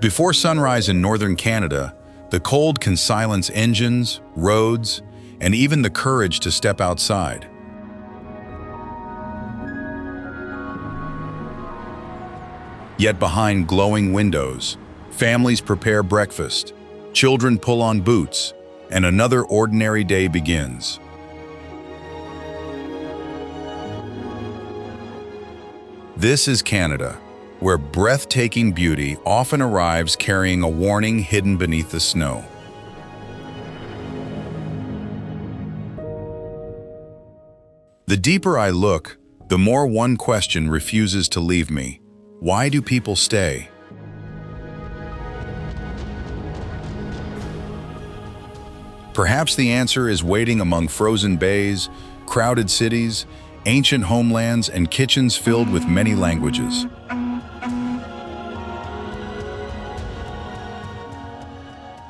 Before sunrise in northern Canada, the cold can silence engines, roads, and even the courage to step outside. Yet behind glowing windows, families prepare breakfast, children pull on boots, and another ordinary day begins. This is Canada, where breathtaking beauty often arrives carrying a warning hidden beneath the snow. The deeper I look, the more one question refuses to leave me. Why do people stay? Perhaps the answer is waiting among frozen bays, crowded cities, ancient homelands, and kitchens filled with many languages.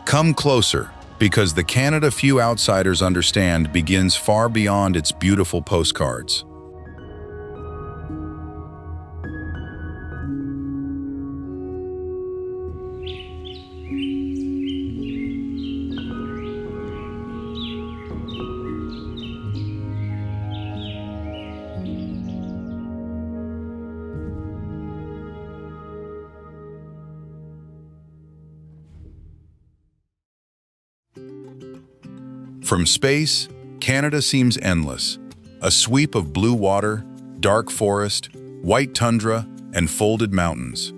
Come closer, because the Canada few outsiders understand begins far beyond its beautiful postcards. From space, Canada seems endless, a sweep of blue water, dark forest, white tundra, and folded mountains.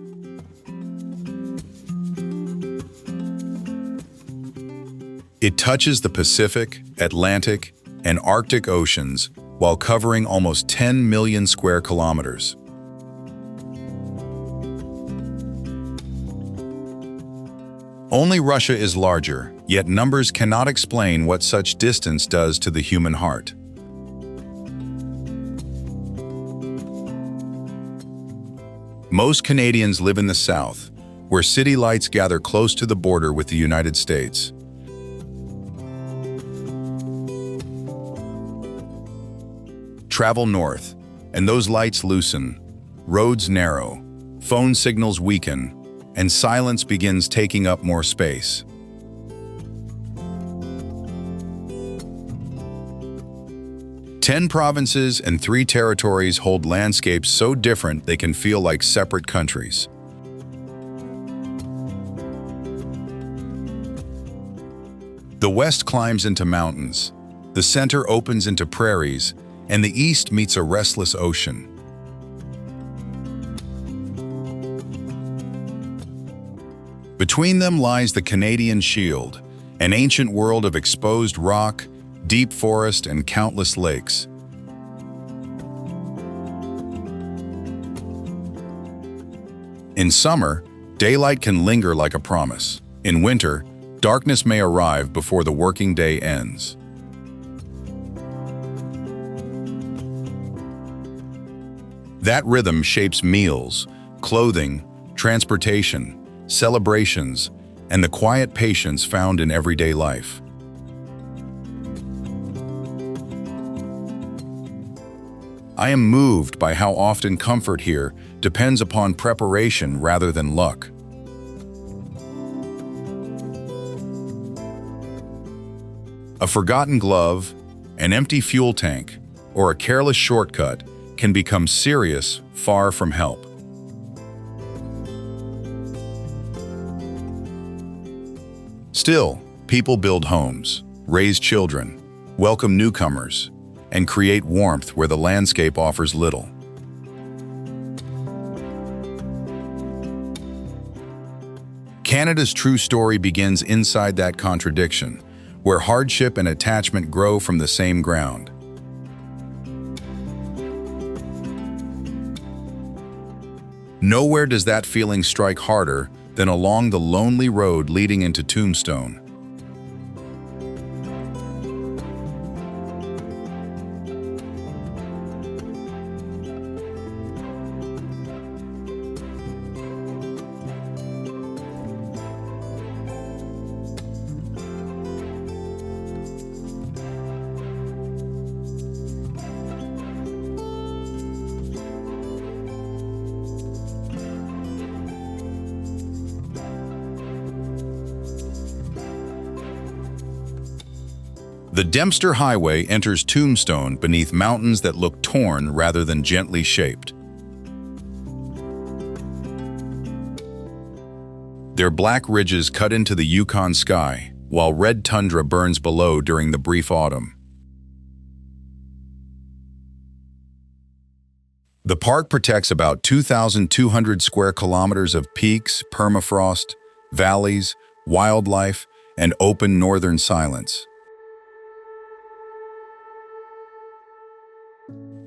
It touches the Pacific, Atlantic, and Arctic oceans while covering almost 10 million square kilometers. Only Russia is larger, yet numbers cannot explain what such distance does to the human heart. Most Canadians live in the south, where city lights gather close to the border with the United States. Travel north, and those lights loosen, roads narrow, phone signals weaken, and silence begins taking up more space. Ten provinces and 3 territories hold landscapes so different they can feel like separate countries. The west climbs into mountains, the center opens into prairies, and the east meets a restless ocean. Between them lies the Canadian Shield, an ancient world of exposed rock, deep forest, and countless lakes. In summer, daylight can linger like a promise. In winter, darkness may arrive before the working day ends. That rhythm shapes meals, clothing, transportation, celebrations, and the quiet patience found in everyday life. I am moved by how often comfort here depends upon preparation rather than luck. A forgotten glove, an empty fuel tank, or a careless shortcut can become serious far from help. Still, people build homes, raise children, welcome newcomers, and create warmth where the landscape offers little. Canada's true story begins inside that contradiction, where hardship and attachment grow from the same ground. Nowhere does that feeling strike harder than along the lonely road leading into Tombstone. The Dempster Highway enters Tombstone beneath mountains that look torn rather than gently shaped. Their black ridges cut into the Yukon sky, while red tundra burns below during the brief autumn. The park protects about 2,200 square kilometers of peaks, permafrost, valleys, wildlife, and open northern silence.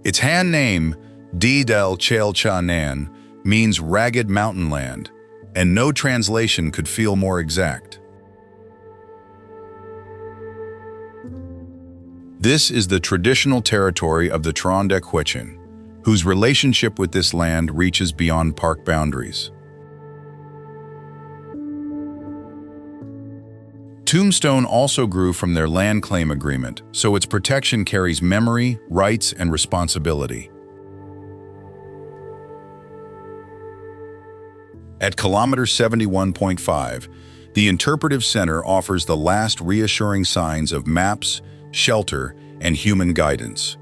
Its Han name, Di del Chalchanan, means ragged mountain land, and no translation could feel more exact. This is the traditional territory of the Trondequechin, whose relationship with this land reaches beyond park boundaries. Tombstone also grew from their land claim agreement, so its protection carries memory, rights, and responsibility. At kilometer 71.5, the Interpretive Center offers the last reassuring signs of maps, shelter, and human guidance.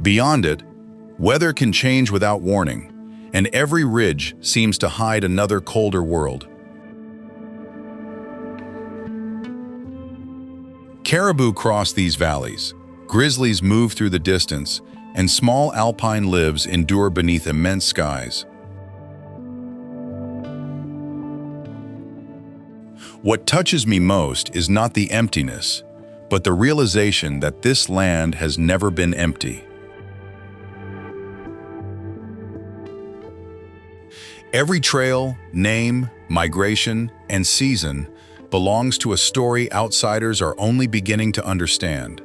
Beyond it, weather can change without warning, and every ridge seems to hide another colder world. Caribou cross these valleys, grizzlies move through the distance, and small alpine lives endure beneath immense skies. What touches me most is not the emptiness, but the realization that this land has never been empty. Every trail, name, migration, and season belongs to a story outsiders are only beginning to understand.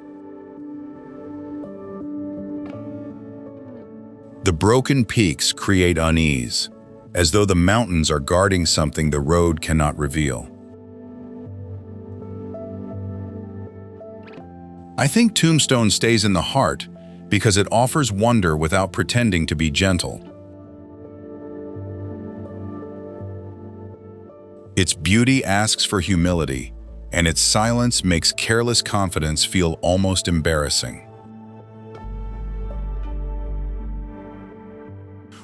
The broken peaks create unease, as though the mountains are guarding something the road cannot reveal. I think Tombstone stays in the heart because it offers wonder without pretending to be gentle. Its beauty asks for humility, and its silence makes careless confidence feel almost embarrassing.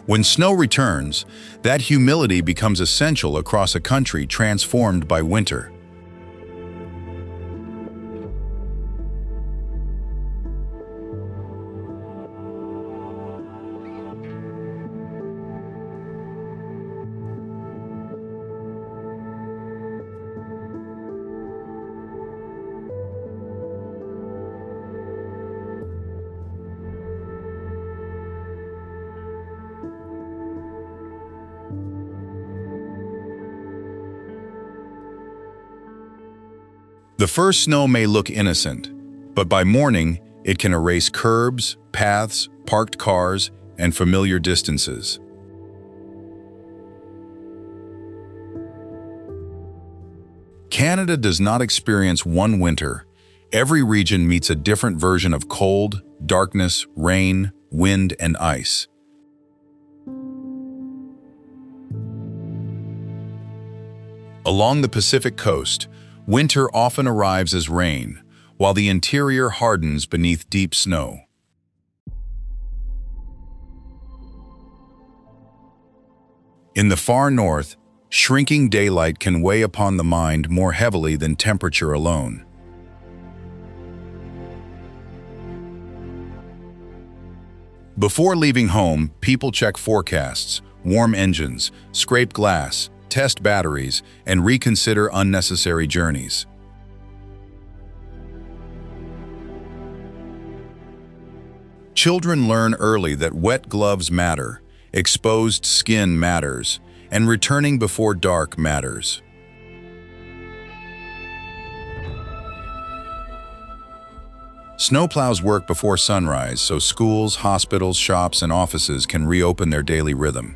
When snow returns, that humility becomes essential across a country transformed by winter. The first snow may look innocent, but by morning, it can erase curbs, paths, parked cars, and familiar distances. Canada does not experience one winter. Every region meets a different version of cold, darkness, rain, wind, and ice. Along the Pacific coast, winter often arrives as rain, while the interior hardens beneath deep snow. In the far north, shrinking daylight can weigh upon the mind more heavily than temperature alone. Before leaving home, people check forecasts, warm engines, scrape glass, test batteries, and reconsider unnecessary journeys. Children learn early that wet gloves matter, exposed skin matters, and returning before dark matters. Snowplows work before sunrise so schools, hospitals, shops, and offices can reopen their daily rhythm.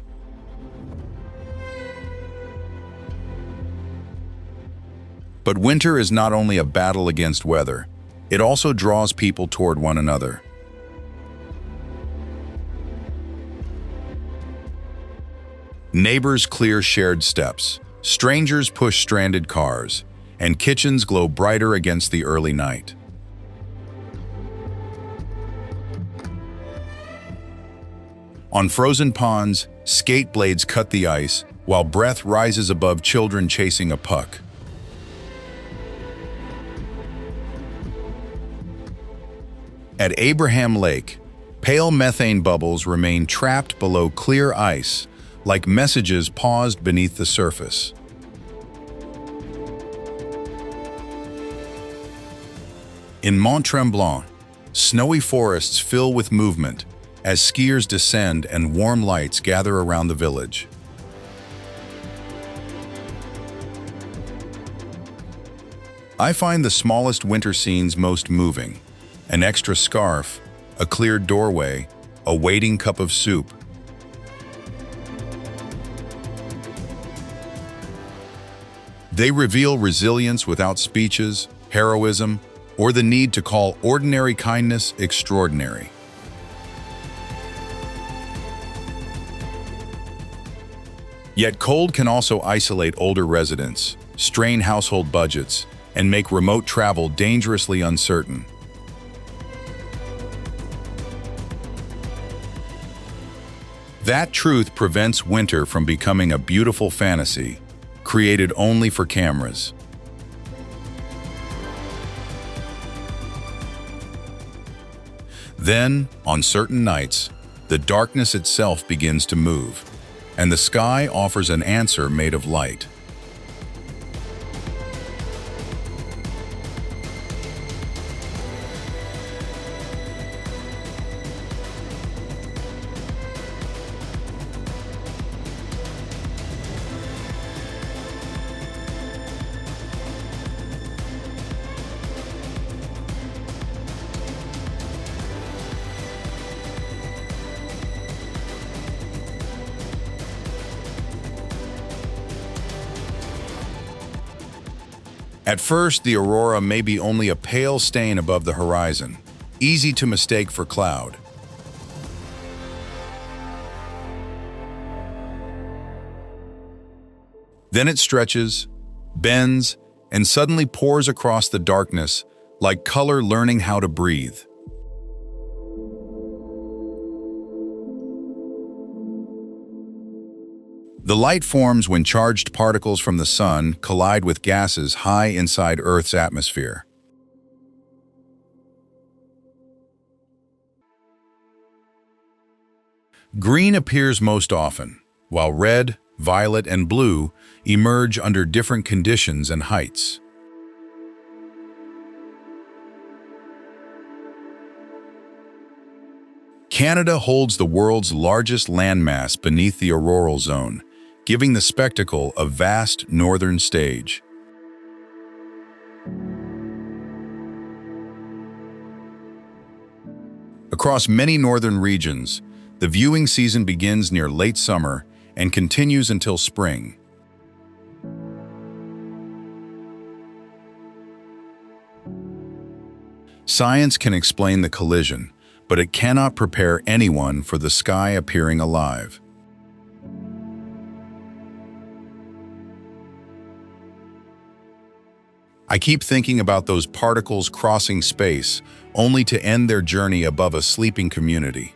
But winter is not only a battle against weather, it also draws people toward one another. Neighbors clear shared steps, Strangers push stranded cars, and kitchens glow brighter against the early night. On frozen ponds, skate blades cut the ice, while breath rises above children chasing a puck. At Abraham Lake, pale methane bubbles remain trapped below clear ice, like messages paused beneath the surface. In Mont Tremblant, snowy forests fill with movement as skiers descend and warm lights gather around the village. I find the smallest winter scenes most moving. An extra scarf, a cleared doorway, a waiting cup of soup. They reveal resilience without speeches, heroism, or the need to call ordinary kindness extraordinary. Yet cold can also isolate older residents, strain household budgets, and make remote travel dangerously uncertain. That truth prevents winter from becoming a beautiful fantasy, created only for cameras. Then, on certain nights, the darkness itself begins to move, and the sky offers an answer made of light. At first, the aurora may be only a pale stain above the horizon, easy to mistake for cloud. Then it stretches, bends, and suddenly pours across the darkness, like color learning how to breathe. The light forms when charged particles from the sun collide with gases high inside Earth's atmosphere. Green appears most often, while red, violet, and blue emerge under different conditions and heights. Canada holds the world's largest landmass beneath the auroral zone, giving the spectacle a vast northern stage. Across many northern regions, the viewing season begins near late summer and continues until spring. Science can explain the collision, but it cannot prepare anyone for the sky appearing alive. I keep thinking about those particles crossing space, only to end their journey above a sleeping community.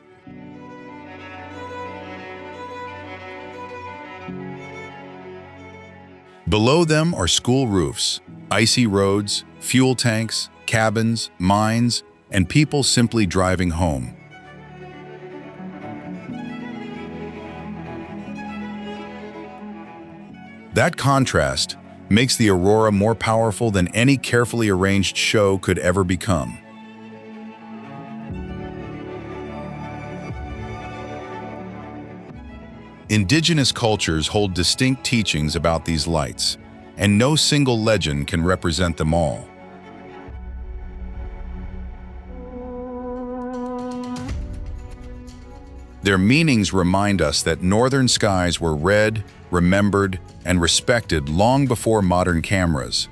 Below them are school roofs, icy roads, fuel tanks, cabins, mines, and people simply driving home. That contrast makes the aurora more powerful than any carefully arranged show could ever become. Indigenous cultures hold distinct teachings about these lights, and no single legend can represent them all. Their meanings remind us that northern skies were read, remembered, and respected long before modern cameras.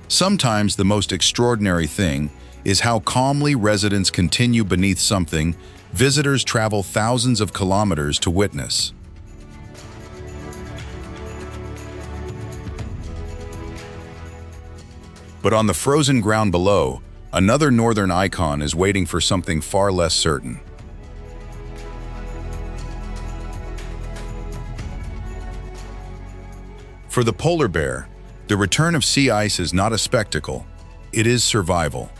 Sometimes the most extraordinary thing is how calmly residents continue beneath something Visitors travel thousands of kilometers to witness. But on the frozen ground below, another northern icon is waiting for something far less certain. For the polar bear, the return of sea ice is not a spectacle, it is survival.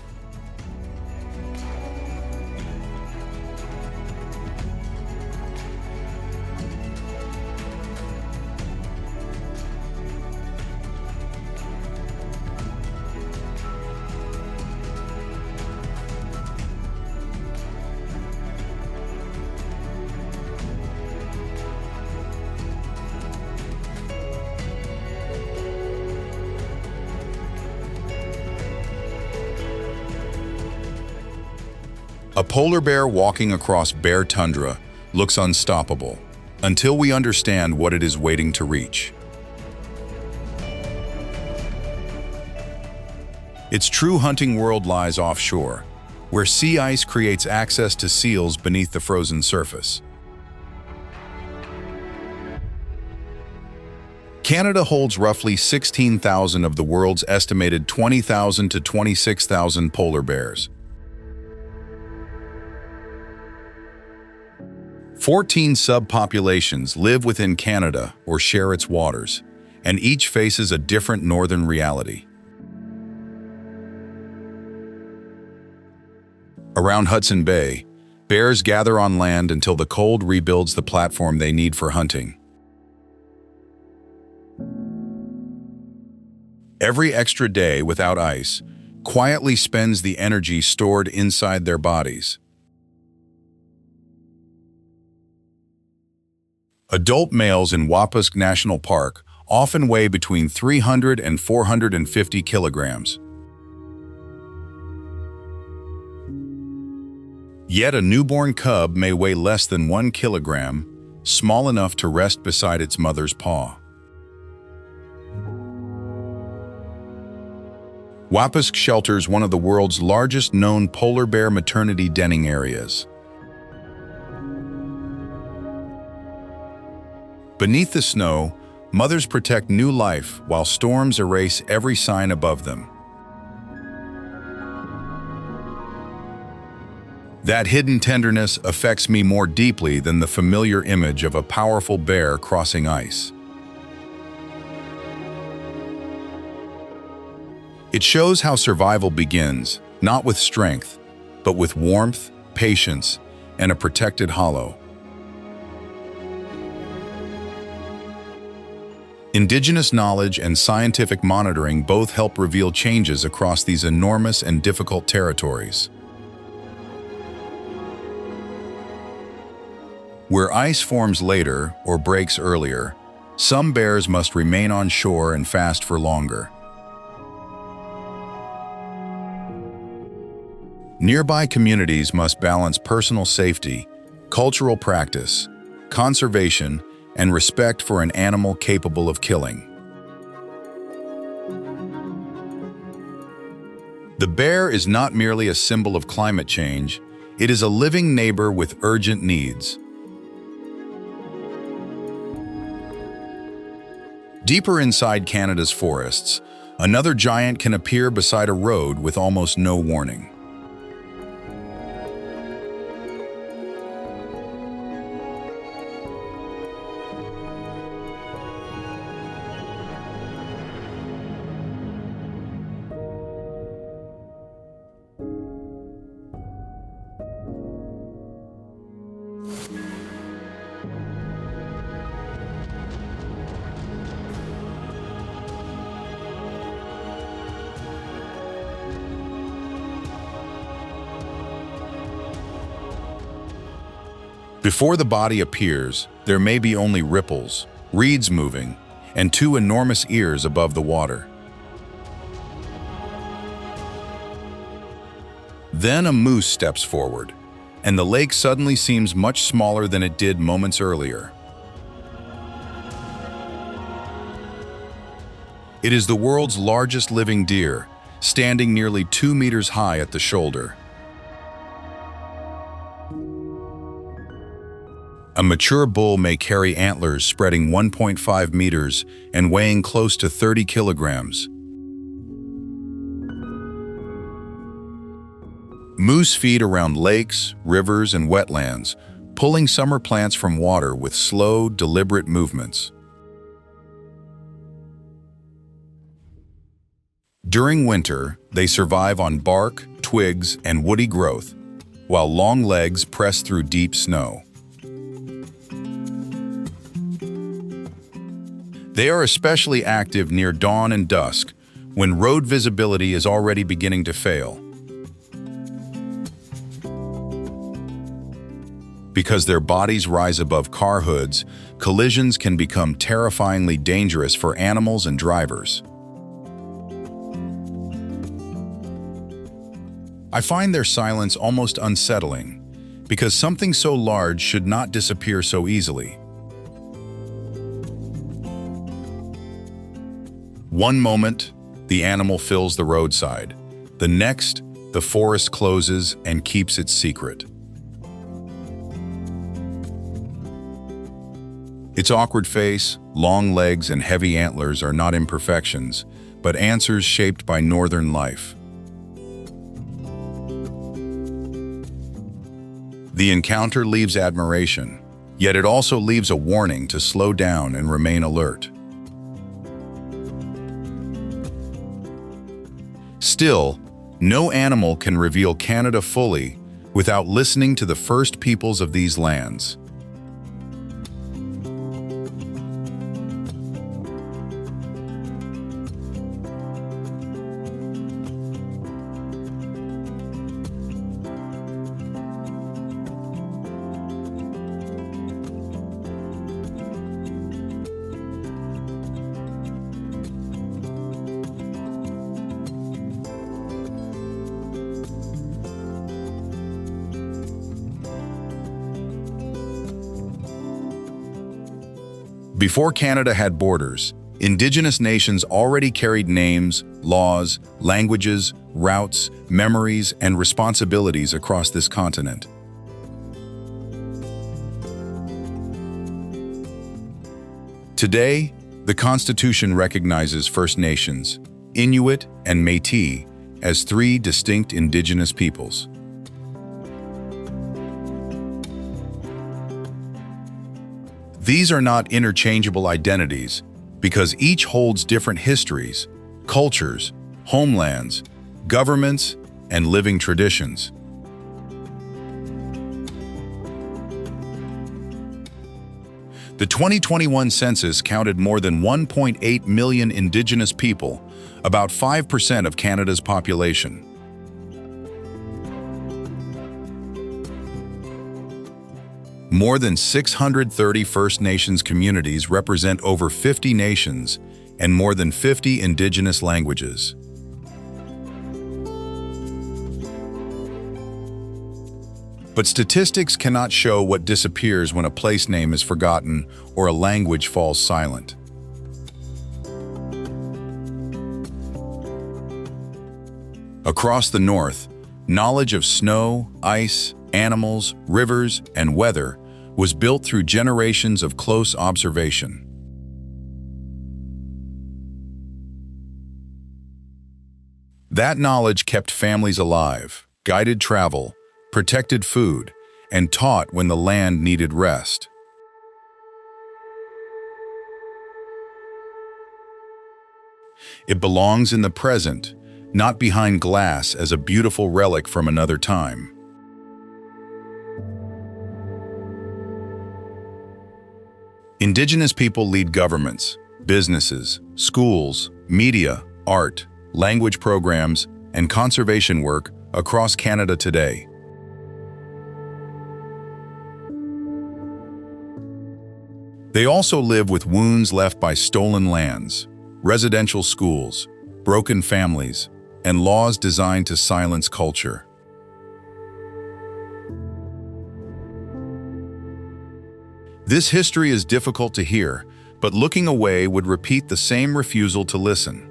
A polar bear walking across bare tundra looks unstoppable until we understand what it is waiting to reach. Its true hunting world lies offshore, where sea ice creates access to seals beneath the frozen surface. Canada holds roughly 16,000 of the world's estimated 20,000 to 26,000 polar bears. 14 subpopulations live within Canada or share its waters, and each faces a different northern reality. Around Hudson Bay, bears gather on land until the cold rebuilds the platform they need for hunting. Every extra day without ice quietly spends the energy stored inside their bodies. Adult males in Wapask National Park often weigh between 300 and 450 kilograms. Yet a newborn cub may weigh less than 1 kilogram, small enough to rest beside its mother's paw. Wapask shelters one of the world's largest known polar bear maternity denning areas. Beneath the snow, mothers protect new life while storms erase every sign above them. That hidden tenderness affects me more deeply than the familiar image of a powerful bear crossing ice. It shows how survival begins, not with strength, but with warmth, patience, and a protected hollow. Indigenous knowledge and scientific monitoring both help reveal changes across these enormous and difficult territories. Where ice forms later or breaks earlier, some bears must remain on shore and fast for longer. Nearby communities must balance personal safety, cultural practice, conservation, and respect for an animal capable of killing. The bear is not merely a symbol of climate change, it is a living neighbor with urgent needs. Deeper inside Canada's forests, another giant can appear beside a road with almost no warning. Before the body appears, there may be only ripples, reeds moving, and two enormous ears above the water. Then a moose steps forward, and the lake suddenly seems much smaller than it did moments earlier. It is the world's largest living deer, standing nearly 2 meters high at the shoulder. A mature bull may carry antlers spreading 1.5 meters and weighing close to 30 kilograms. Moose feed around lakes, rivers, and wetlands, pulling summer plants from water with slow, deliberate movements. During winter, they survive on bark, twigs, and woody growth, while long legs press through deep snow. They are especially active near dawn and dusk, when road visibility is already beginning to fail. Because their bodies rise above car hoods, collisions can become terrifyingly dangerous for animals and drivers. I find their silence almost unsettling, because something so large should not disappear so easily. One moment, the animal fills the roadside. The next, the forest closes and keeps its secret. Its awkward face, long legs, and heavy antlers are not imperfections, but answers shaped by northern life. The encounter leaves admiration, yet it also leaves a warning to slow down and remain alert. Still, no animal can reveal Canada fully without listening to the first peoples of these lands. Before Canada had borders, Indigenous nations already carried names, laws, languages, routes, memories, and responsibilities across this continent. Today, the Constitution recognizes First Nations, Inuit, and Métis as three distinct Indigenous peoples. These are not interchangeable identities because each holds different histories, cultures, homelands, governments, and living traditions. The 2021 census counted more than 1.8 million Indigenous people, about 5% of Canada's population. More than 630 First Nations communities represent over 50 nations and more than 50 Indigenous languages. But statistics cannot show what disappears when a place name is forgotten or a language falls silent. Across the north, knowledge of snow, ice, animals, rivers, and weather was built through generations of close observation. That knowledge kept families alive, guided travel, protected food, and taught when the land needed rest. It belongs in the present, not behind glass as a beautiful relic from another time. Indigenous people lead governments, businesses, schools, media, art, language programs, and conservation work across Canada today. They also live with wounds left by stolen lands, residential schools, broken families, and laws designed to silence culture. This history is difficult to hear, but looking away would repeat the same refusal to listen.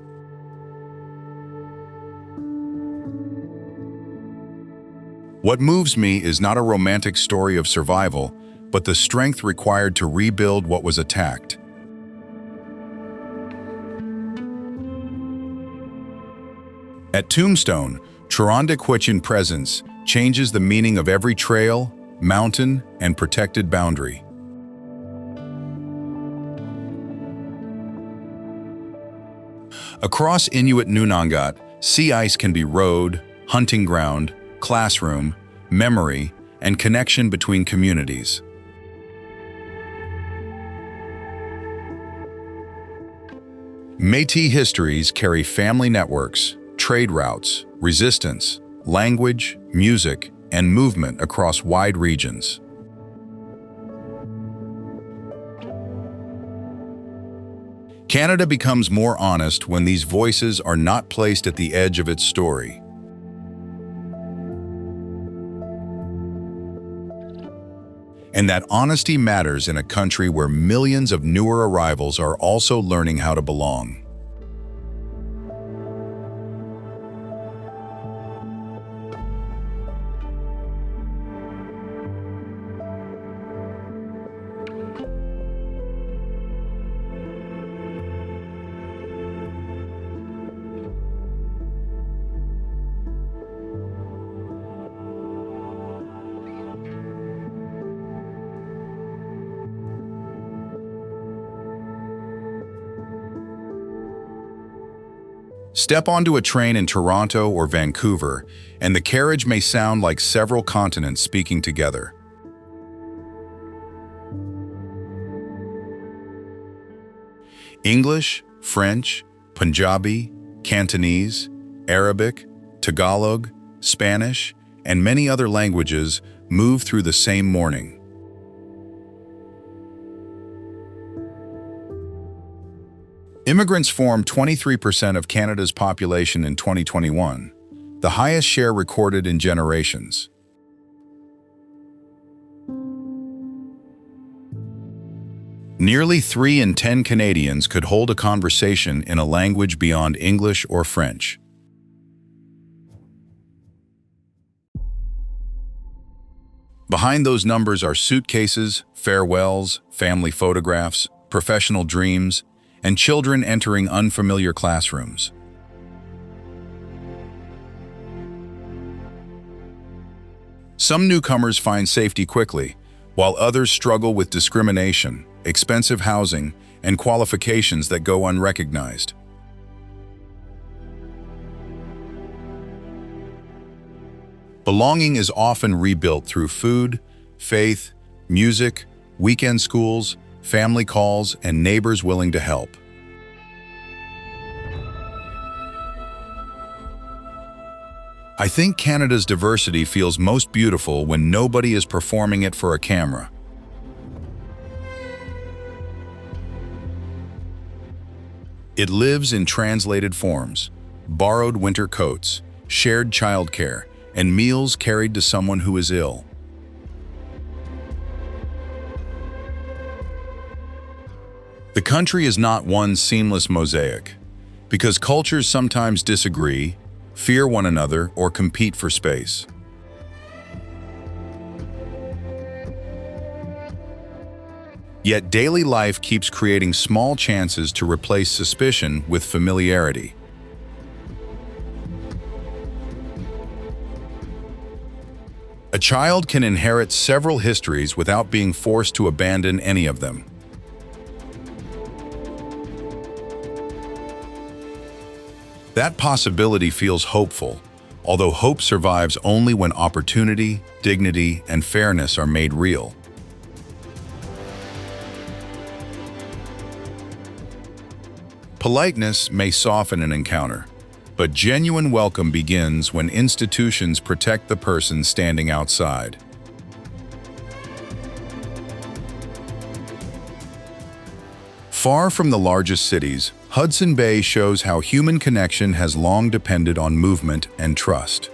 What moves me is not a romantic story of survival, but the strength required to rebuild what was attacked. At Tombstone, Churandequichan presence changes the meaning of every trail, mountain, and protected boundary. Across Inuit Nunangat, sea ice can be road, hunting ground, classroom, memory, and connection between communities. Métis histories carry family networks, trade routes, resistance, language, music, and movement across wide regions. Canada becomes more honest when these voices are not placed at the edge of its story. And that honesty matters in a country where millions of newer arrivals are also learning how to belong. Step onto a train in Toronto or Vancouver, and the carriage may sound like several continents speaking together. English, French, Punjabi, Cantonese, Arabic, Tagalog, Spanish, and many other languages move through the same morning. Immigrants form 23% of Canada's population in 2021, the highest share recorded in generations. Nearly 3 in 10 Canadians could hold a conversation in a language beyond English or French. Behind those numbers are suitcases, farewells, family photographs, professional dreams, and children entering unfamiliar classrooms. Some newcomers find safety quickly, while others struggle with discrimination, expensive housing, and qualifications that go unrecognized. Belonging is often rebuilt through food, faith, music, weekend schools, family calls, and neighbors willing to help. I think Canada's diversity feels most beautiful when nobody is performing it for a camera. It lives in translated forms, borrowed winter coats, shared childcare, and meals carried to someone who is ill. The country is not one seamless mosaic, because cultures sometimes disagree, fear one another, or compete for space. Yet daily life keeps creating small chances to replace suspicion with familiarity. A child can inherit several histories without being forced to abandon any of them. That possibility feels hopeful, although hope survives only when opportunity, dignity, and fairness are made real. Politeness may soften an encounter, but genuine welcome begins when institutions protect the person standing outside. Far from the largest cities, Hudson Bay shows how human connection has long depended on movement and trust.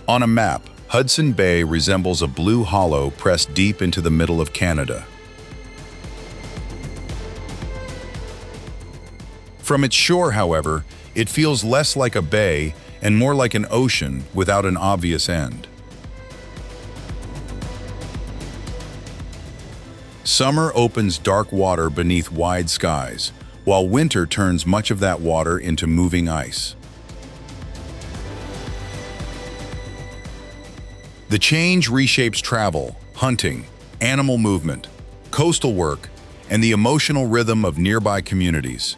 On a map, Hudson Bay resembles a blue hollow pressed deep into the middle of Canada. From its shore, however, it feels less like a bay and more like an ocean without an obvious end. Summer opens dark water beneath wide skies, while winter turns much of that water into moving ice. The change reshapes travel, hunting, animal movement, coastal work, and the emotional rhythm of nearby communities.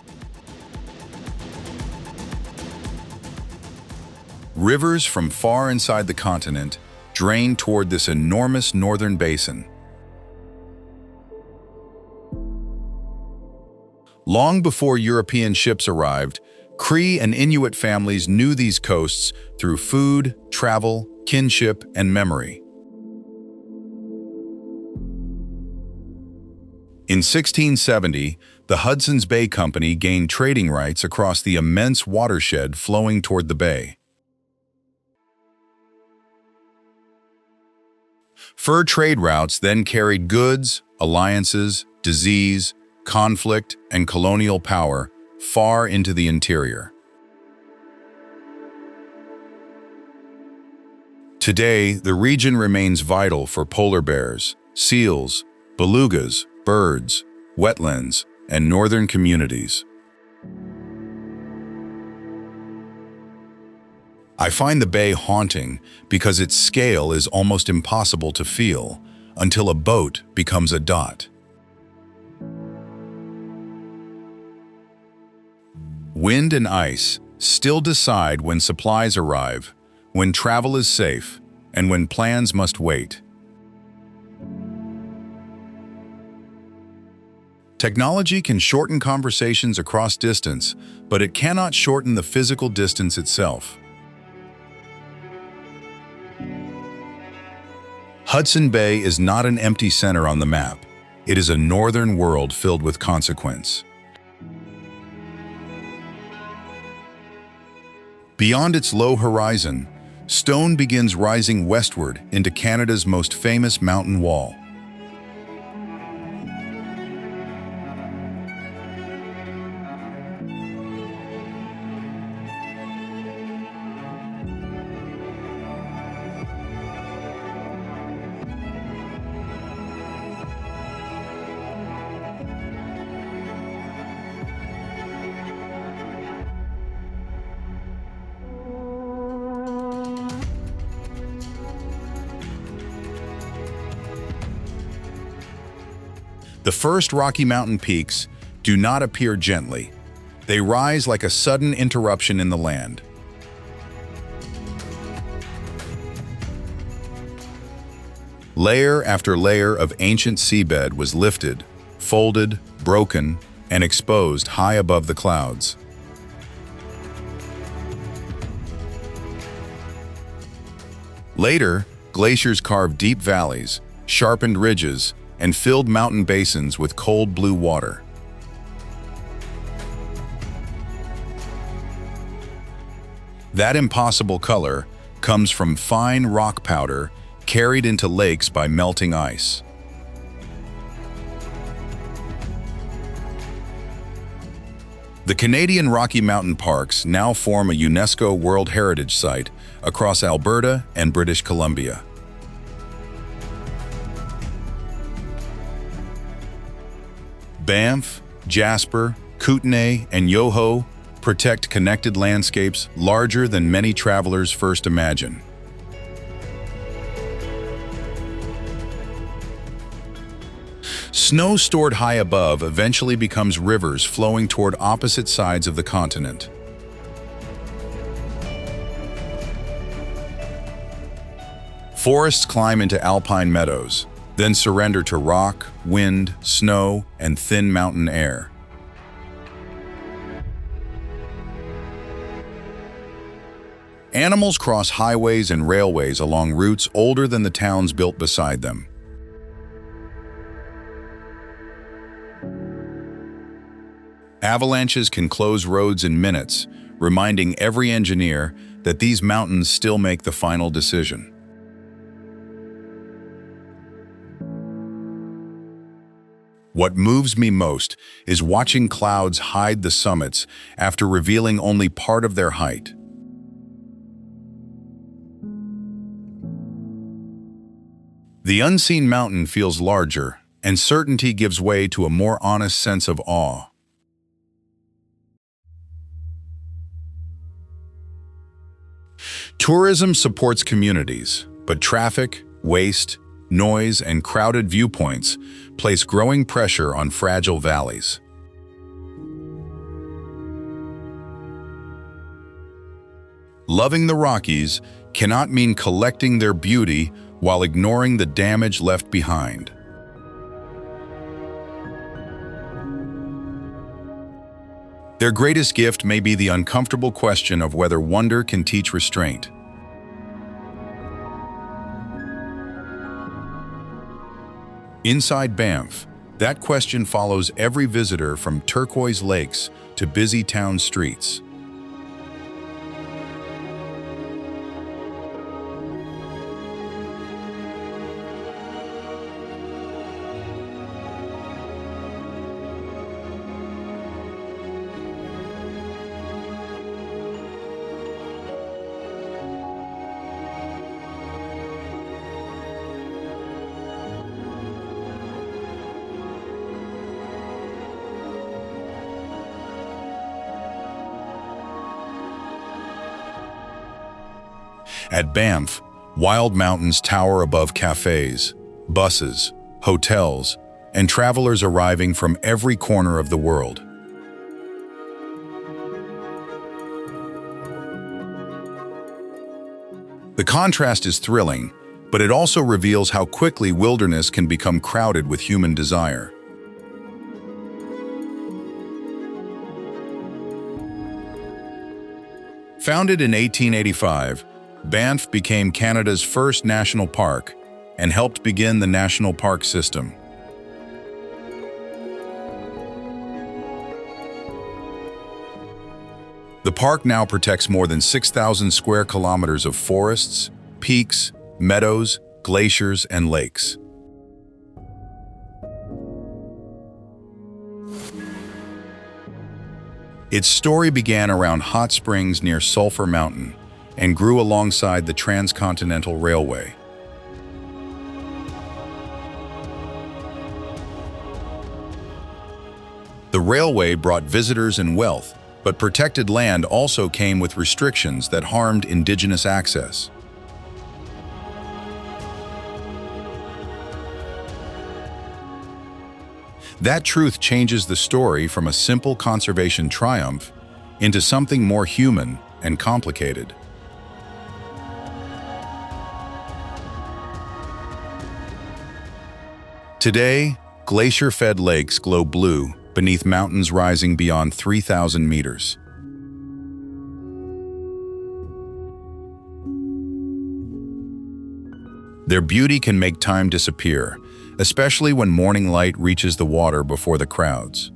Rivers from far inside the continent drain toward this enormous northern basin. Long before European ships arrived, Cree and Inuit families knew these coasts through food, travel, kinship, and memory. In 1670, the Hudson's Bay Company gained trading rights across the immense watershed flowing toward the bay. Fur trade routes then carried goods, alliances, disease, conflict, and colonial power far into the interior. Today, the region remains vital for polar bears, seals, belugas, birds, wetlands, and northern communities. I find the bay haunting because its scale is almost impossible to feel until a boat becomes a dot. Wind and ice still decide when supplies arrive, when travel is safe, and when plans must wait. Technology can shorten conversations across distance, but it cannot shorten the physical distance itself. Hudson Bay is not an empty center on the map. It is a northern world filled with consequence. Beyond its low horizon, stone begins rising westward into Canada's most famous mountain wall. The first Rocky Mountain peaks do not appear gently. They rise like a sudden interruption in the land. Layer after layer of ancient seabed was lifted, folded, broken, and exposed high above the clouds. Later, glaciers carved deep valleys, sharpened ridges, and filled mountain basins with cold blue water. That impossible color comes from fine rock powder carried into lakes by melting ice. The Canadian Rocky Mountain Parks now form a UNESCO World Heritage Site across Alberta and British Columbia. Banff, Jasper, Kootenay, and Yoho protect connected landscapes larger than many travelers first imagine. Snow stored high above eventually becomes rivers flowing toward opposite sides of the continent. Forests climb into alpine meadows, then surrender to rock, wind, snow, and thin mountain air. Animals cross highways and railways along routes older than the towns built beside them. Avalanches can close roads in minutes, reminding every engineer that these mountains still make the final decision. What moves me most is watching clouds hide the summits after revealing only part of their height. The unseen mountain feels larger, and certainty gives way to a more honest sense of awe. Tourism supports communities, but traffic, waste, noise, and crowded viewpoints place growing pressure on fragile valleys. Loving the Rockies cannot mean collecting their beauty while ignoring the damage left behind. Their greatest gift may be the uncomfortable question of whether wonder can teach restraint. Inside Banff, that question follows every visitor from turquoise lakes to busy town streets. At Banff, wild mountains tower above cafes, buses, hotels, and travelers arriving from every corner of the world. The contrast is thrilling, but it also reveals how quickly wilderness can become crowded with human desire. Founded in 1885, Banff became Canada's first national park and helped begin the national park system. The park now protects more than 6,000 square kilometers of forests, peaks, meadows, glaciers, and lakes. Its story began around hot springs near Sulphur Mountain and grew alongside the Transcontinental Railway. The railway brought visitors and wealth, but protected land also came with restrictions that harmed Indigenous access. That truth changes the story from a simple conservation triumph into something more human and complicated. Today, glacier-fed lakes glow blue beneath mountains rising beyond 3,000 meters. Their beauty can make time disappear, especially when morning light reaches the water before the crowds.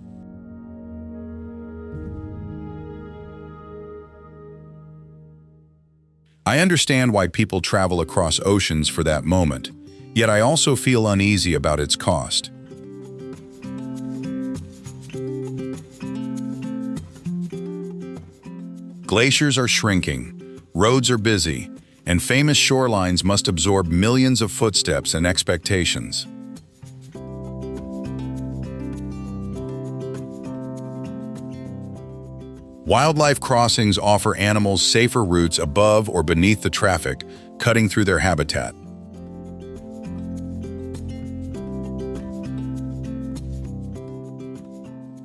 I understand why people travel across oceans for that moment, yet I also feel uneasy about its cost. Glaciers are shrinking, roads are busy, and famous shorelines must absorb millions of footsteps and expectations. Wildlife crossings offer animals safer routes above or beneath the traffic, cutting through their habitat.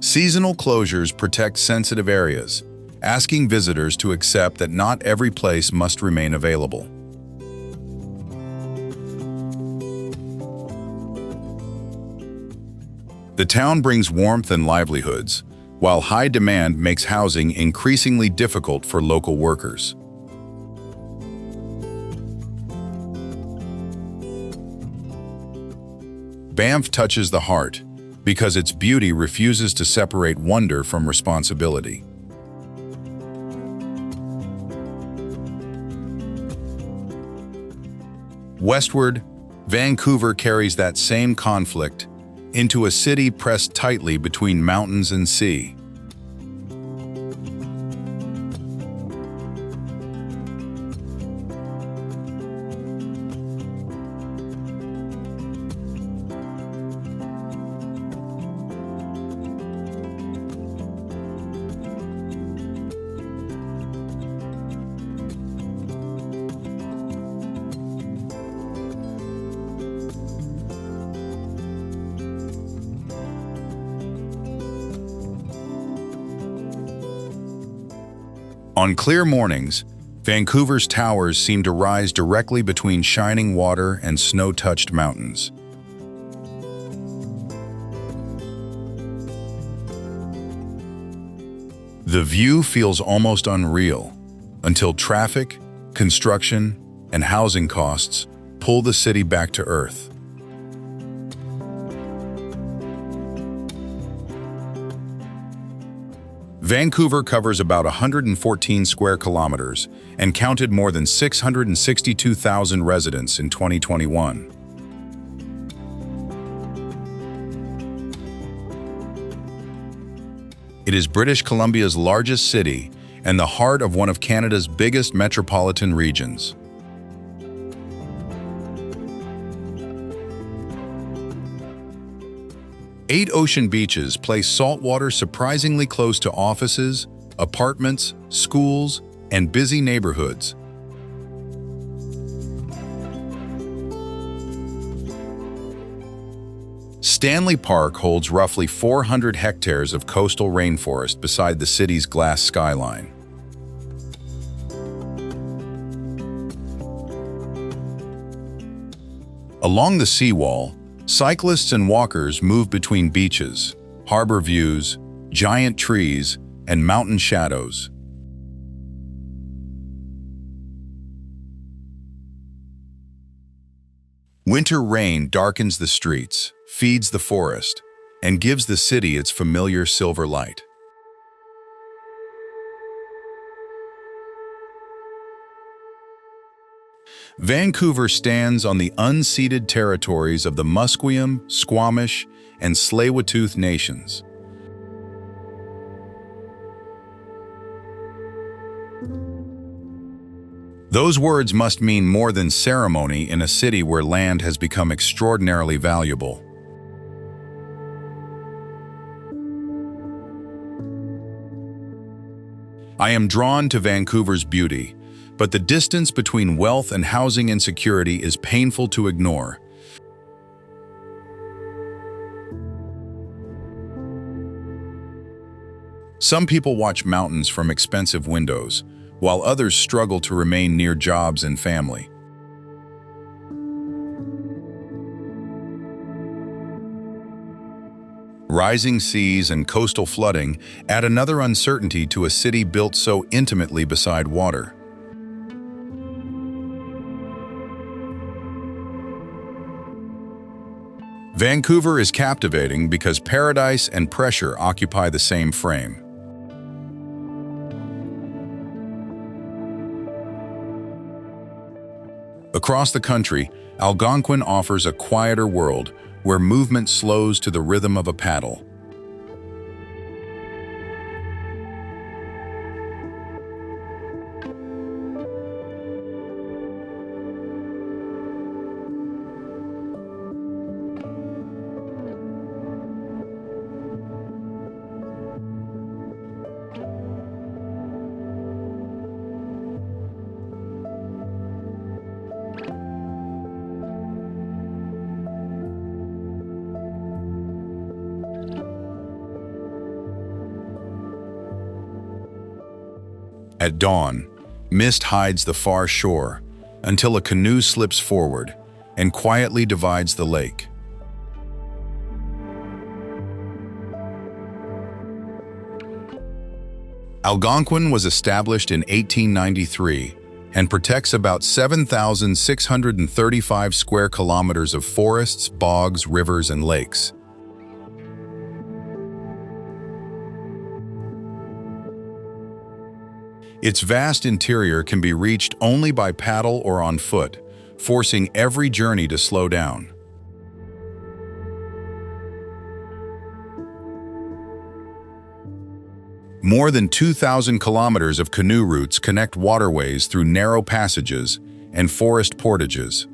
Seasonal closures protect sensitive areas, asking visitors to accept that not every place must remain available. The town brings warmth and livelihoods, while high demand makes housing increasingly difficult for local workers. Banff touches the heart because its beauty refuses to separate wonder from responsibility. Westward, Vancouver carries that same conflict into a city pressed tightly between mountains and sea. On clear mornings, Vancouver's towers seem to rise directly between shining water and snow-touched mountains. The view feels almost unreal until traffic, construction, and housing costs pull the city back to earth. Vancouver covers about 114 square kilometers and counted more than 662,000 residents in 2021. It is British Columbia's largest city and the heart of one of Canada's biggest metropolitan regions. Eight ocean beaches place saltwater surprisingly close to offices, apartments, schools, and busy neighborhoods. Stanley Park holds roughly 400 hectares of coastal rainforest beside the city's glass skyline. Along the seawall, cyclists and walkers move between beaches, harbor views, giant trees, and mountain shadows. Winter rain darkens the streets, feeds the forest, and gives the city its familiar silver light. Vancouver stands on the unceded territories of the Musqueam, Squamish, and Tsleil-Waututh nations. Those words must mean more than ceremony in a city where land has become extraordinarily valuable. I am drawn to Vancouver's beauty, but the distance between wealth and housing insecurity is painful to ignore. Some people watch mountains from expensive windows, while others struggle to remain near jobs and family. Rising seas and coastal flooding add another uncertainty to a city built so intimately beside water. Vancouver is captivating because paradise and pressure occupy the same frame. Across the country, Algonquin offers a quieter world where movement slows to the rhythm of a paddle. At dawn, mist hides the far shore until a canoe slips forward and quietly divides the lake. Algonquin was established in 1893 and protects about 7,635 square kilometers of forests, bogs, rivers, and lakes. Its vast interior can be reached only by paddle or on foot, forcing every journey to slow down. More than 2,000 kilometers of canoe routes connect waterways through narrow passages and forest portages.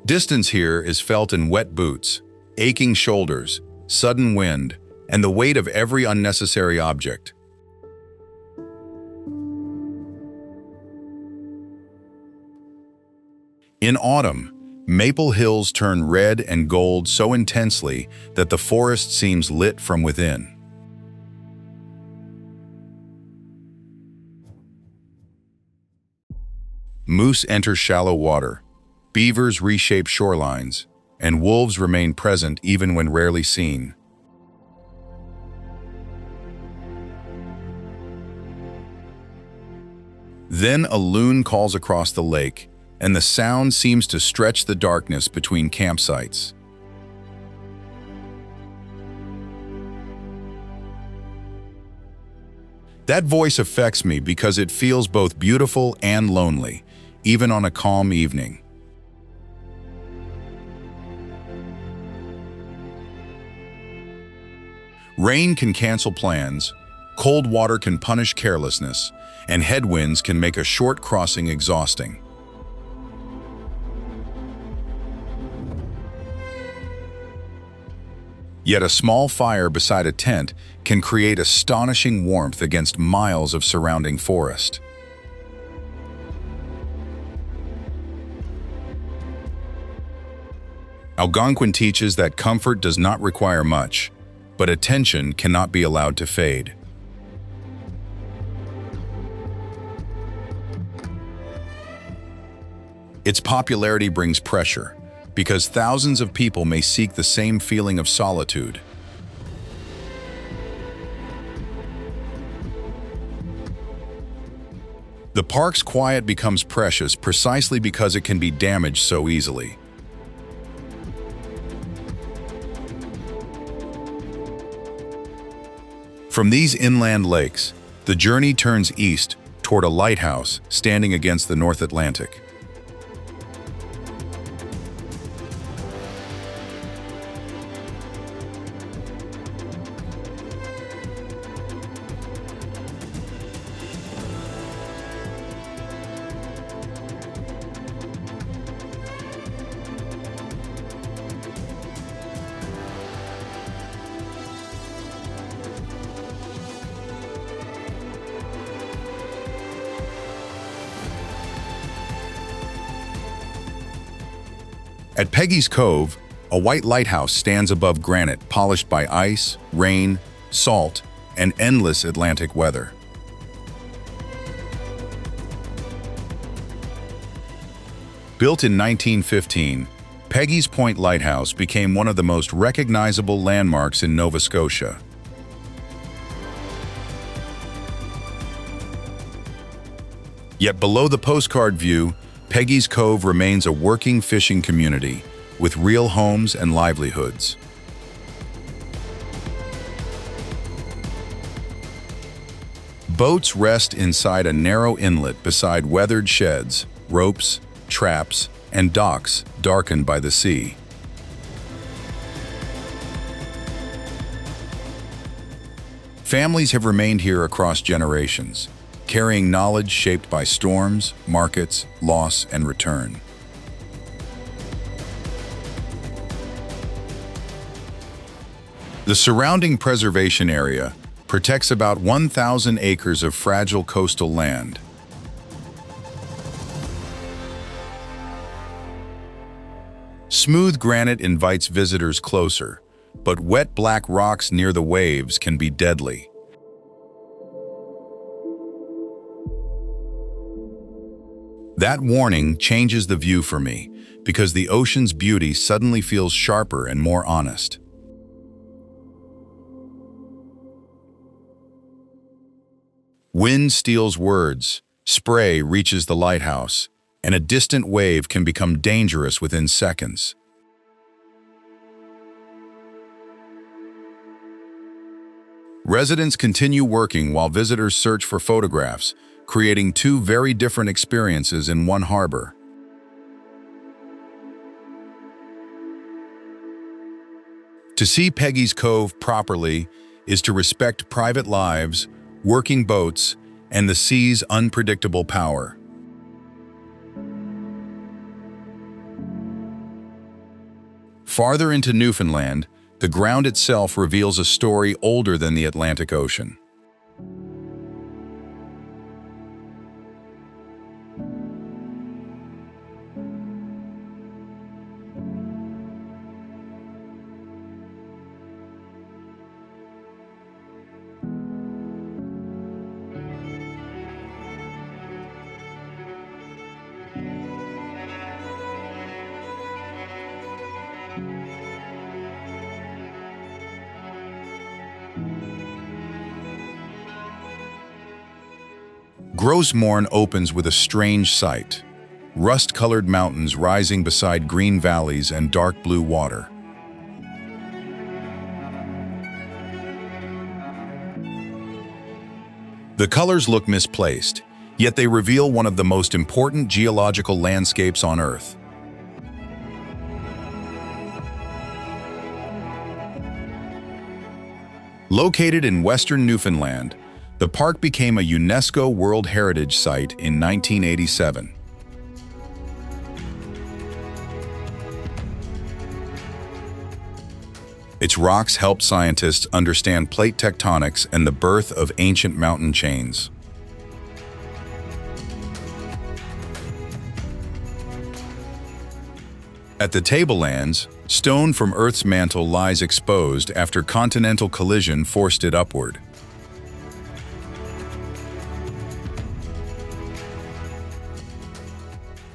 Distance here is felt in wet boots, aching shoulders, sudden wind, and the weight of every unnecessary object. In autumn, maple hills turn red and gold so intensely that the forest seems lit from within. Moose enter shallow water, beavers reshape shorelines, and wolves remain present even when rarely seen. Then a loon calls across the lake, and the sound seems to stretch the darkness between campsites. That voice affects me because it feels both beautiful and lonely, even on a calm evening. Rain can cancel plans, cold water can punish carelessness, and headwinds can make a short crossing exhausting. Yet a small fire beside a tent can create astonishing warmth against miles of surrounding forest. Algonquin teaches that comfort does not require much, but attention cannot be allowed to fade. Its popularity brings pressure, because thousands of people may seek the same feeling of solitude. The park's quiet becomes precious precisely because it can be damaged so easily. From these inland lakes, the journey turns east toward a lighthouse standing against the North Atlantic. At Peggy's Cove, a white lighthouse stands above granite polished by ice, rain, salt, and endless Atlantic weather. Built in 1915, Peggy's Point Lighthouse became one of the most recognizable landmarks in Nova Scotia. Yet below the postcard view, Peggy's Cove remains a working fishing community with real homes and livelihoods. Boats rest inside a narrow inlet beside weathered sheds, ropes, traps, and docks darkened by the sea. Families have remained here across generations, carrying knowledge shaped by storms, markets, loss, and return. The surrounding preservation area protects about 1,000 acres of fragile coastal land. Smooth granite invites visitors closer, but wet black rocks near the waves can be deadly. That warning changes the view for me, because the ocean's beauty suddenly feels sharper and more honest. Wind steals words, spray reaches the lighthouse, and a distant wave can become dangerous within seconds. Residents continue working while visitors search for photographs, creating two very different experiences in one harbor. To see Peggy's Cove properly is to respect private lives, working boats, and the sea's unpredictable power. Farther into Newfoundland, the ground itself reveals a story older than the Atlantic Ocean. Gros Morne opens with a strange sight: rust-colored mountains rising beside green valleys and dark blue water. The colors look misplaced, yet they reveal one of the most important geological landscapes on Earth. Located in western Newfoundland, the park became a UNESCO World Heritage Site in 1987. Its rocks helped scientists understand plate tectonics and the birth of ancient mountain chains. At the tablelands, stone from Earth's mantle lies exposed after continental collision forced it upward.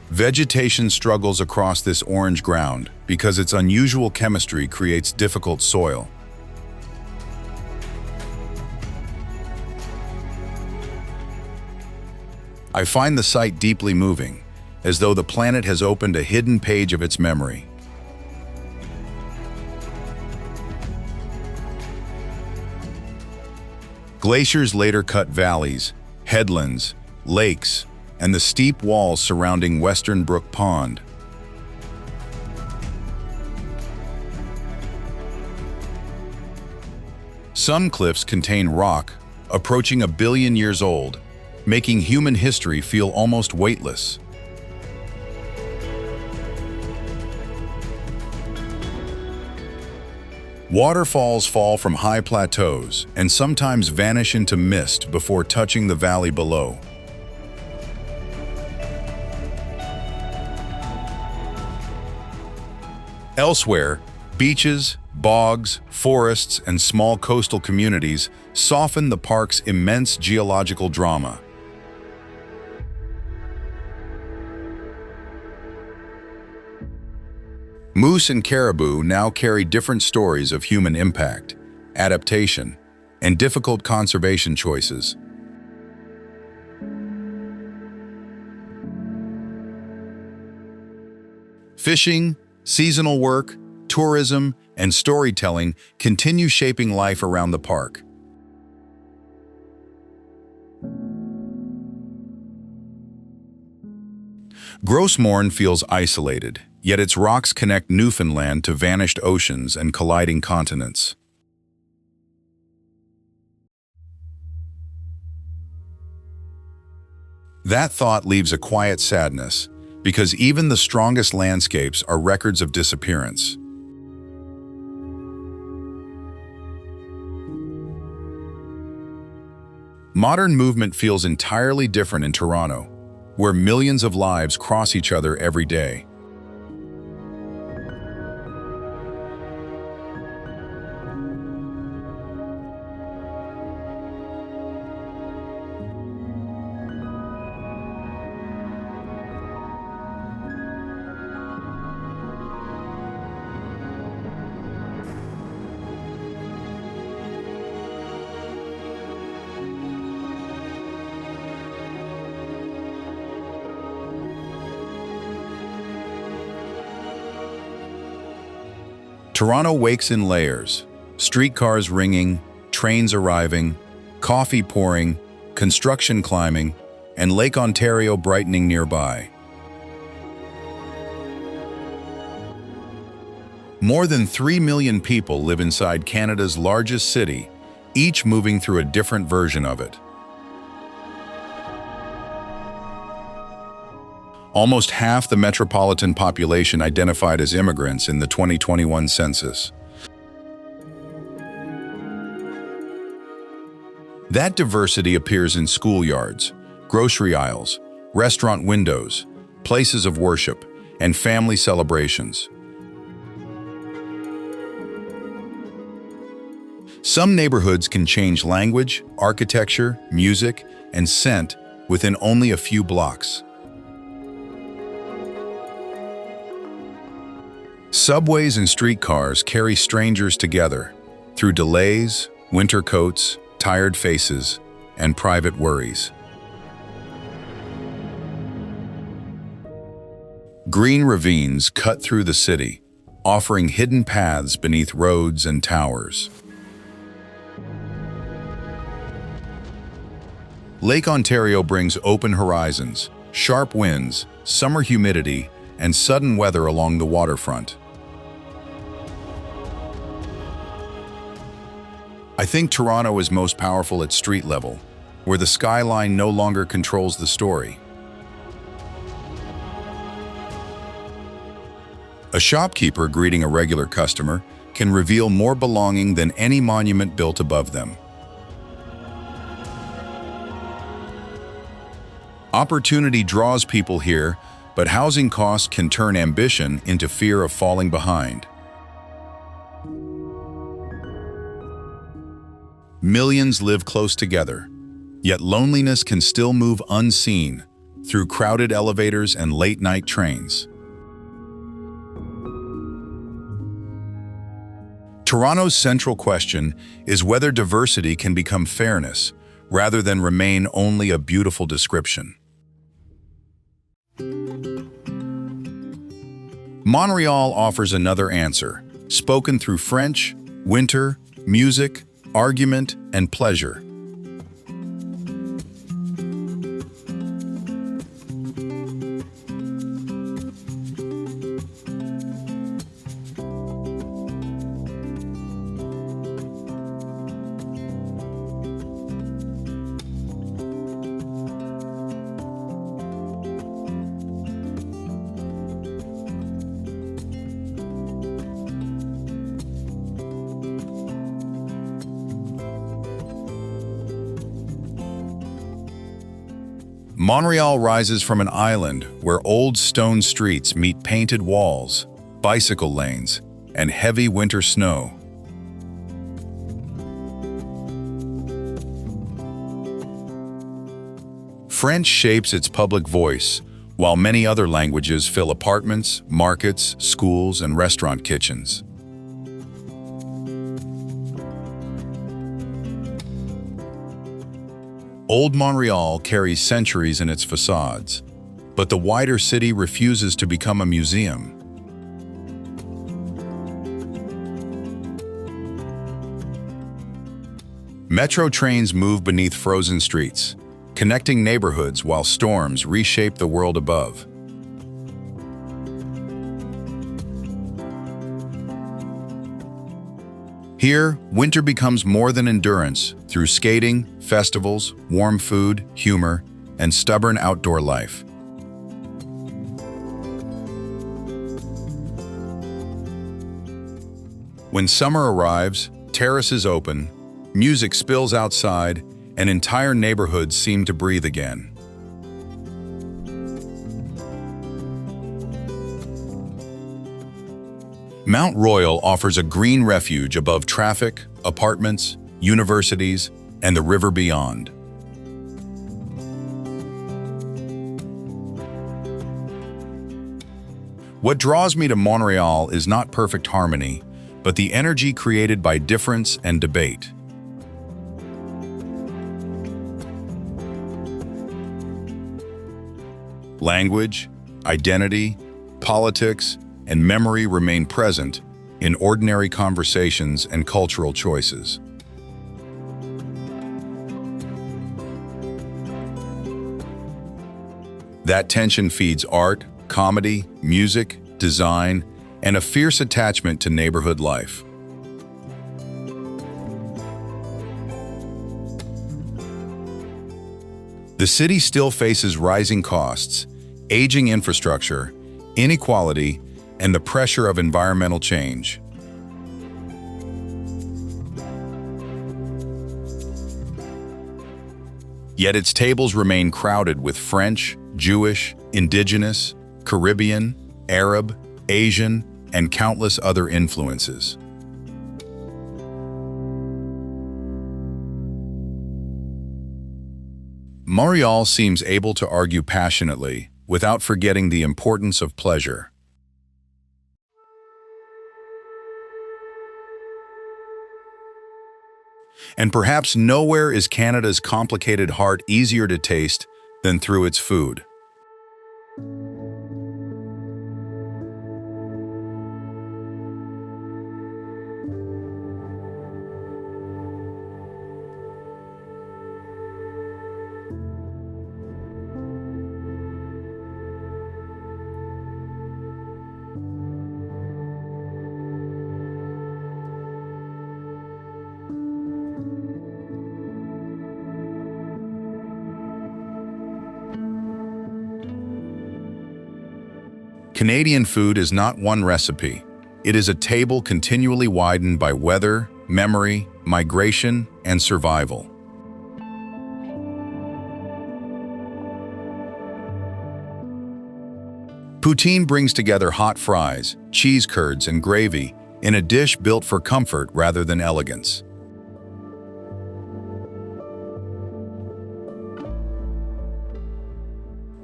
Vegetation struggles across this orange ground because its unusual chemistry creates difficult soil. I find the site deeply moving, as though the planet has opened a hidden page of its memory. Glaciers later cut valleys, headlands, lakes, and the steep walls surrounding Western Brook Pond. Some cliffs contain rock approaching 1 billion years old, making human history feel almost weightless. Waterfalls fall from high plateaus and sometimes vanish into mist before touching the valley below. Elsewhere, beaches, bogs, forests, and small coastal communities soften the park's immense geological drama. Moose and caribou now carry different stories of human impact, adaptation, and difficult conservation choices. Fishing, seasonal work, tourism, and storytelling continue shaping life around the park. Gros Morne feels isolated, yet its rocks connect Newfoundland to vanished oceans and colliding continents. That thought leaves a quiet sadness, because even the strongest landscapes are records of disappearance. Modern movement feels entirely different in Toronto, where millions of lives cross each other every day. Toronto wakes in layers, streetcars ringing, trains arriving, coffee pouring, construction climbing, and Lake Ontario brightening nearby. More than 3 million people live inside Canada's largest city, each moving through a different version of it. Almost half the metropolitan population identified as immigrants in the 2021 census. That diversity appears in schoolyards, grocery aisles, restaurant windows, places of worship, and family celebrations. Some neighborhoods can change language, architecture, music, and scent within only a few blocks. Subways and streetcars carry strangers together through delays, winter coats, tired faces, and private worries. Green ravines cut through the city, offering hidden paths beneath roads and towers. Lake Ontario brings open horizons, sharp winds, summer humidity, and sudden weather along the waterfront. I think Toronto is most powerful at street level, where the skyline no longer controls the story. A shopkeeper greeting a regular customer can reveal more belonging than any monument built above them. Opportunity draws people here, but housing costs can turn ambition into fear of falling behind. Millions live close together, yet loneliness can still move unseen through crowded elevators and late-night trains. Toronto's central question is whether diversity can become fairness rather than remain only a beautiful description. Montreal offers another answer, spoken through French, winter, music, argument, and pleasure. Montreal rises from an island where old stone streets meet painted walls, bicycle lanes, and heavy winter snow. French shapes its public voice, while many other languages fill apartments, markets, schools, and restaurant kitchens. Old Montreal carries centuries in its facades, but the wider city refuses to become a museum. Metro trains move beneath frozen streets, connecting neighborhoods while storms reshape the world above. Here, winter becomes more than endurance through skating, festivals, warm food, humor, and stubborn outdoor life. When summer arrives, terraces open, music spills outside, and entire neighborhoods seem to breathe again. Mount Royal offers a green refuge above traffic, apartments, universities, and the river beyond. What draws me to Montreal is not perfect harmony, but the energy created by difference and debate. Language, identity, politics, and memory remain present in ordinary conversations and cultural choices. That tension feeds art, comedy, music, design, and a fierce attachment to neighborhood life. The city still faces rising costs, aging infrastructure, inequality, and the pressure of environmental change. Yet its tables remain crowded with French, Jewish, Indigenous, Caribbean, Arab, Asian, and countless other influences. Montréal seems able to argue passionately, without forgetting the importance of pleasure. And perhaps nowhere is Canada's complicated heart easier to taste than through its food. Canadian food is not one recipe. It is a table continually widened by weather, memory, migration, and survival. Poutine brings together hot fries, cheese curds, and gravy in a dish built for comfort rather than elegance.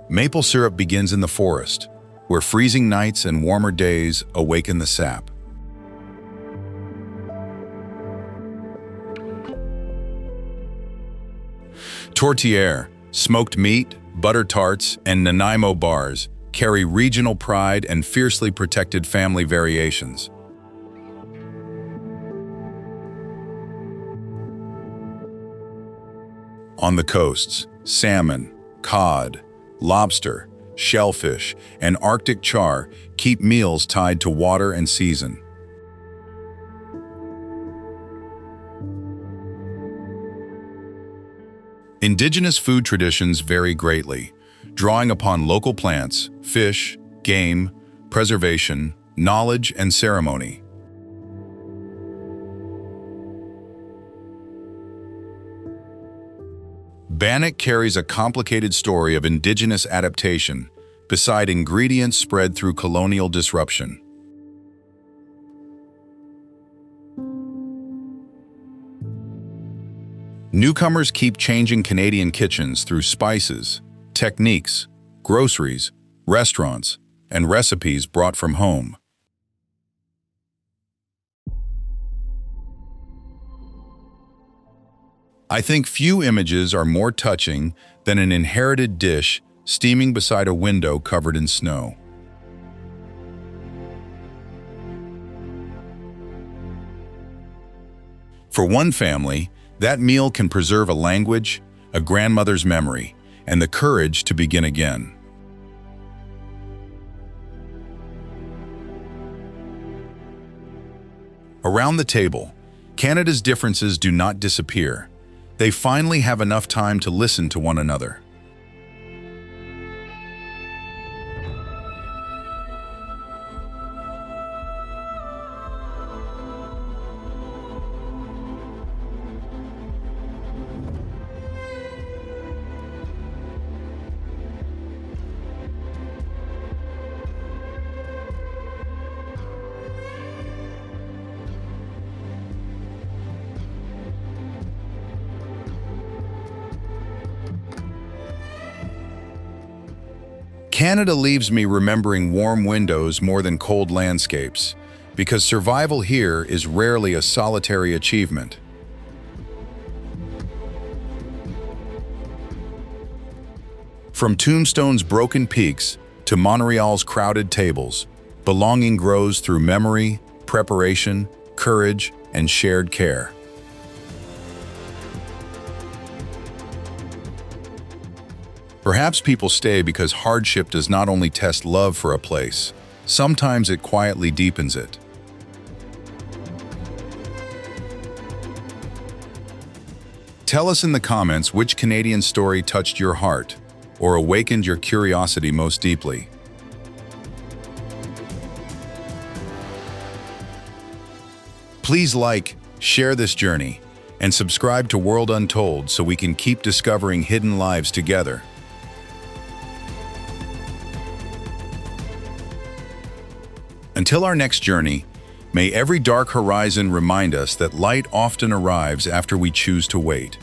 Maple syrup begins in the forest, where freezing nights and warmer days awaken the sap. Tourtière, smoked meat, butter tarts, and Nanaimo bars carry regional pride and fiercely protected family variations. On the coasts, salmon, cod, lobster, shellfish, and Arctic char keep meals tied to water and season. Indigenous food traditions vary greatly, drawing upon local plants, fish, game, preservation, knowledge, and ceremony. Bannock carries a complicated story of Indigenous adaptation, beside ingredients spread through colonial disruption. Newcomers keep changing Canadian kitchens through spices, techniques, groceries, restaurants, and recipes brought from home. I think few images are more touching than an inherited dish steaming beside a window covered in snow. For one family, that meal can preserve a language, a grandmother's memory, and the courage to begin again. Around the table, Canada's differences do not disappear. They finally have enough time to listen to one another. Canada leaves me remembering warm windows more than cold landscapes, because survival here is rarely a solitary achievement. From Tombstone's broken peaks to Montreal's crowded tables, belonging grows through memory, preparation, courage, and shared care. Perhaps people stay because hardship does not only test love for a place, sometimes it quietly deepens it. Tell us in the comments which Canadian story touched your heart or awakened your curiosity most deeply. Please like, share this journey, and subscribe to World Untold so we can keep discovering hidden lives together. Until our next journey, may every dark horizon remind us that light often arrives after we choose to wait.